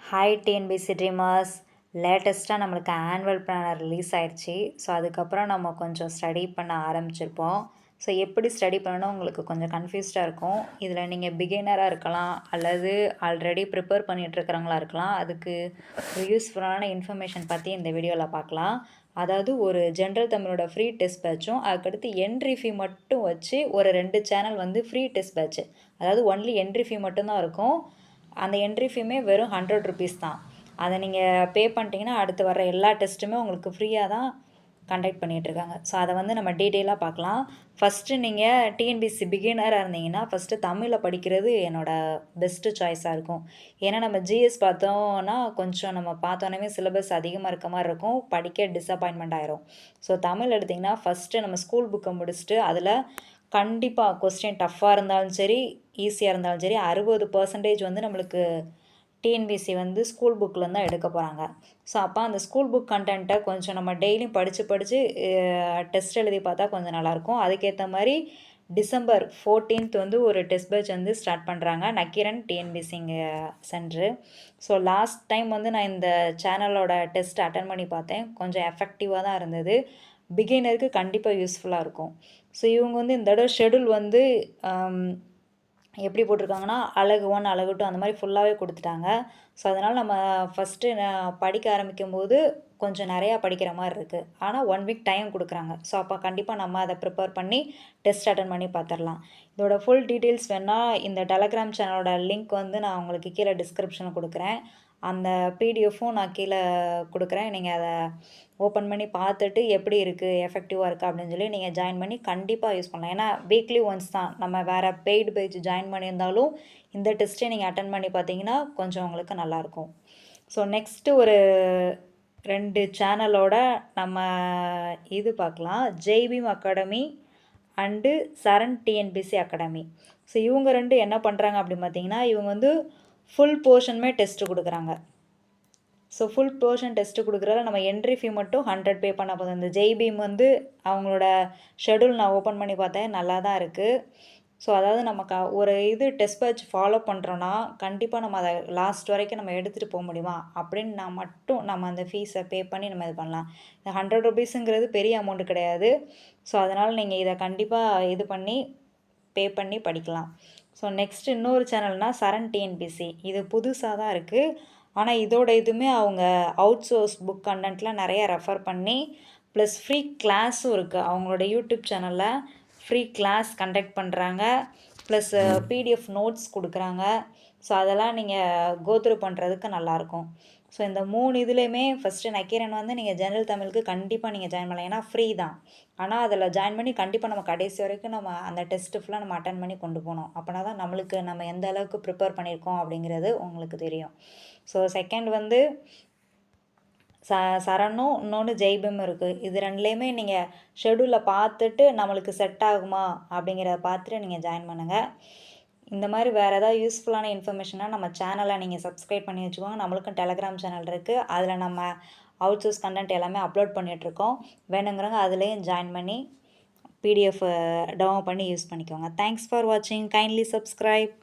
Hi TNPSC dreamers. லேட்டஸ்ட்டாக நம்மளுக்கு annual planner release ஆயிடுச்சு. ஸோ அதுக்கப்புறம் நம்ம கொஞ்சம் ஸ்டடி பண்ண ஆரம்பிச்சிருப்போம். ஸோ எப்படி ஸ்டடி பண்ணணும் உங்களுக்கு கொஞ்சம் கன்ஃபியூஸ்டாக இருக்கும். இதில் நீங்கள் பிகினராக இருக்கலாம், அல்லது ஆல்ரெடி ப்ரிப்பேர் பண்ணிகிட்ருக்கிறவங்களா இருக்கலாம். அதுக்கு ஒரு யூஸ்ஃபுல்லான இன்ஃபர்மேஷன் பற்றி இந்த வீடியோவில் பார்க்கலாம். அதாவது ஒரு ஜென்ரல் தமிழோட ஃப்ரீ டெஸ்ட் பேட்சும், அதுக்கடுத்து என்ட்ரி ஃபீ மட்டும் வச்சு ஒரு 2 சேனல் வந்து ஃப்ரீ டெஸ்ட் பேட்ச்சு. அதாவது ஒன்லி என்ட்ரி ஃபீ மட்டும்தான் இருக்கும். அந்த என்ட்ரி ஃபீமே வெறும் 100 ருபீஸ் தான். அதை நீங்கள் பே பண்ணிட்டீங்கன்னா அடுத்து வர எல்லா டெஸ்ட்டுமே உங்களுக்கு ஃப்ரீயாக தான் கண்டக்ட் பண்ணிகிட்ருக்காங்க. ஸோ அதை வந்து நம்ம டீட்டெயிலாக பார்க்கலாம். ஃபஸ்ட்டு நீங்கள் டிஎன்பிசி பிகினராக இருந்தீங்கன்னா ஃபஸ்ட்டு தமிழில் படிக்கிறது என்னோடய பெஸ்ட்டு சாய்ஸாக இருக்கும். ஏன்னா நம்ம ஜிஎஸ் பார்த்தோன்னா கொஞ்சம் நம்ம பார்த்தோன்னே சிலபஸ் அதிகமாக இருக்க மாதிரி இருக்கும், படிக்க டிஸப்பாயின்மெண்ட் ஆயிரும். ஸோ தமிழ் எடுத்திங்கன்னா ஃபஸ்ட்டு நம்ம ஸ்கூல் புக்கை முடிச்சுட்டு அதில் கண்டிப்பாக கொஸ்டின் டஃப்பாக இருந்தாலும் சரி, ஈஸியாக இருந்தாலும் சரி 60% வந்து நம்மளுக்கு டிஎன்பிசி வந்து ஸ்கூல் புக்கில் தான் எடுக்க போகிறாங்க. ஸோ அப்போ அந்த ஸ்கூல் புக் கண்டென்ட்டை கொஞ்சம் நம்ம டெய்லியும் படித்து டெஸ்ட் எழுதி பார்த்தா கொஞ்சம் நல்லாயிருக்கும். அதுக்கேற்ற மாதிரி டிசம்பர் 14th வந்து ஒரு டெஸ்ட் பேட்ச் வந்து ஸ்டார்ட் பண்ணுறாங்க, நக்கீரன் டிஎன்பிசிங்க சென்ட்ரு. ஸோ லாஸ்ட் டைம் வந்து நான் இந்த சேனலோட டெஸ்ட் அட்டன் பண்ணி பார்த்தேன். கொஞ்சம் எஃபெக்டிவாக தான் இருந்தது. பிகினருக்கு கண்டிப்பாக யூஸ்ஃபுல்லாக இருக்கும். ஸோ இவங்க வந்து இந்த தடவை ஷெடியூல் வந்து எப்படி போட்டிருக்காங்கன்னா அழகு 1 அழகு 2 அந்த மாதிரி ஃபுல்லாகவே கொடுத்துட்டாங்க. ஸோ அதனால் நம்ம ஃபஸ்ட்டு படிக்க ஆரம்பிக்கும்போது கொஞ்சம் நிறையா படிக்கிற மாதிரி இருக்குது. ஆனால் 1 வீக் டைம் கொடுக்குறாங்க. ஸோ அப்போ கண்டிப்பாக நம்ம அதை ப்ரிப்பேர் பண்ணி டெஸ்ட் அட்டன் பண்ணி பார்த்துடலாம். இதோட ஃபுல் டீட்டெயில்ஸ் வேணால் இந்த டெலகிராம் சேனலோட லிங்க் வந்து நான் உங்களுக்கு கீழே டிஸ்கிரிப்ஷனில் கொடுக்குறேன். அந்த பிடிஎஃப்பும் நான் கீழே கொடுக்குறேன். நீங்கள் அதை ஓப்பன் பண்ணி பார்த்துட்டு எப்படி இருக்குது, எஃபெக்டிவாக இருக்கா அப்படின்னு சொல்லி நீங்கள் ஜாயின் பண்ணி கண்டிப்பாக யூஸ் பண்ணலாம். ஏன்னா வீக்லி ஒன்ஸ் தான். நம்ம வேறு பெய்டு பேஜ் ஜாயின் பண்ணியிருந்தாலும் இந்த டெஸ்ட்டை நீங்கள் அட்டன் பண்ணி பார்த்தீங்கன்னா கொஞ்சம் உங்களுக்கு நல்லாயிருக்கும். ஸோ நெக்ஸ்ட்டு ஒரு 2 சேனலோட நம்ம இது பார்க்கலாம். Jai Bhim academy and Saran TNPSC academy. So இவங்க 2 என்ன பண்ணுறாங்க அப்படின்னு பார்த்தீங்கன்னா, இவங்க வந்து ஃபுல் போர்ஷனுமே டெஸ்ட்டு கொடுக்குறாங்க. ஸோ ஃபுல் போர்ஷன் டெஸ்ட்டு கொடுக்குறதால நம்ம என்ட்ரி ஃபீ மட்டும் 100 பே பண்ண போதும். இந்த ஜெய்பீம் வந்து அவங்களோட ஷெடியூல் நான் ஓப்பன் பண்ணி பார்த்தேன், நல்லா தான் இருக்குது. ஸோ அதாவது நம்ம ஒரு இது டெஸ்ட் பேட்ச் ஃபாலோ பண்ணுறோன்னா கண்டிப்பாக நம்ம அதை லாஸ்ட் வரைக்கும் நம்ம எடுத்துகிட்டு போக முடியுமா அப்படின்னு நான் மட்டும் நம்ம அந்த ஃபீஸை பே பண்ணி நம்ம இது பண்ணலாம். இந்த 100 ருபீஸுங்கிறது பெரிய அமௌண்ட்டு கிடையாது. ஸோ அதனால் நீங்கள் இதை கண்டிப்பாக இது பண்ணி பே பண்ணி படிக்கலாம். ஸோ நெக்ஸ்ட் இன்னொரு சேனல்னால் சரண் டிஎன்பிசி. இது புதுசாக தான் இருக்குது. ஆனால் இதோட இதுவுமே அவங்க அவுட் சோர்ஸ் புக் கண்டென்ட்லாம் நிறைய ரெஃபர் பண்ணி ப்ளஸ் ஃப்ரீ கிளாஸும் இருக்குது. அவங்களோட யூடியூப் சேனலில் ஃப்ரீ கிளாஸ் கண்டக்ட் பண்ணுறாங்க, ப்ளஸ் பிடிஎஃப் நோட்ஸ் கொடுக்குறாங்க. ஸோ அதெல்லாம் நீங்கள் கோத்ரூ பண்ணுறதுக்கு நல்லாயிருக்கும். ஸோ இந்த 3 இதுலேயுமே ஃபஸ்ட்டு நக்கீரன் வந்து நீங்கள் ஜெனரல் தமிழுக்கு கண்டிப்பாக நீங்கள் ஜாயின் பண்ணலாம். ஏன்னா ஃப்ரீ தான். ஆனால் அதில் ஜாயின் பண்ணி கண்டிப்பாக நம்ம கடைசி வரைக்கும் நம்ம அந்த டெஸ்ட்டு ஃபுல்லாக நம்ம அட்டன் பண்ணி கொண்டு போகணும். அப்படின்னா தான் நம்மளுக்கு நம்ம எந்த அளவுக்கு ப்ரிப்பேர் பண்ணியிருக்கோம் அப்படிங்கிறது உங்களுக்கு தெரியும். ஸோ செகண்ட் வந்து சரணும், இன்னொன்று ஜெய்பீம் இருக்குது. இது 2லேயுமே நீங்கள் ஷெடியூலில் பார்த்துட்டு நம்மளுக்கு செட் ஆகுமா அப்படிங்கிறத பார்த்துட்டு நீங்கள் ஜாயின் பண்ணுங்கள். இந்த மாதிரி வேறு ஏதாவது யூஸ்ஃபுல்லான இன்ஃபர்மேஷனாக நம்ம சேனலை நீங்கள் சப்ஸ்கிரைப் பண்ணி வச்சுக்கோங்க. நம்மளுக்கும் டெலகிராம் சேனல் இருக்குது. அதில் நம்ம அவுட் சோர்ஸ் கண்டென்ட் எல்லாமே அப்லோட் பண்ணிகிட்ருக்கோம். வேணுங்கிறவங்க அதுலேயும் ஜாயின் பண்ணி பிடிஎஃப் டவுன்லோட் பண்ணி யூஸ் பண்ணிக்கோங்க. தேங்க்ஸ் ஃபார் வாட்சிங். Kindly subscribe.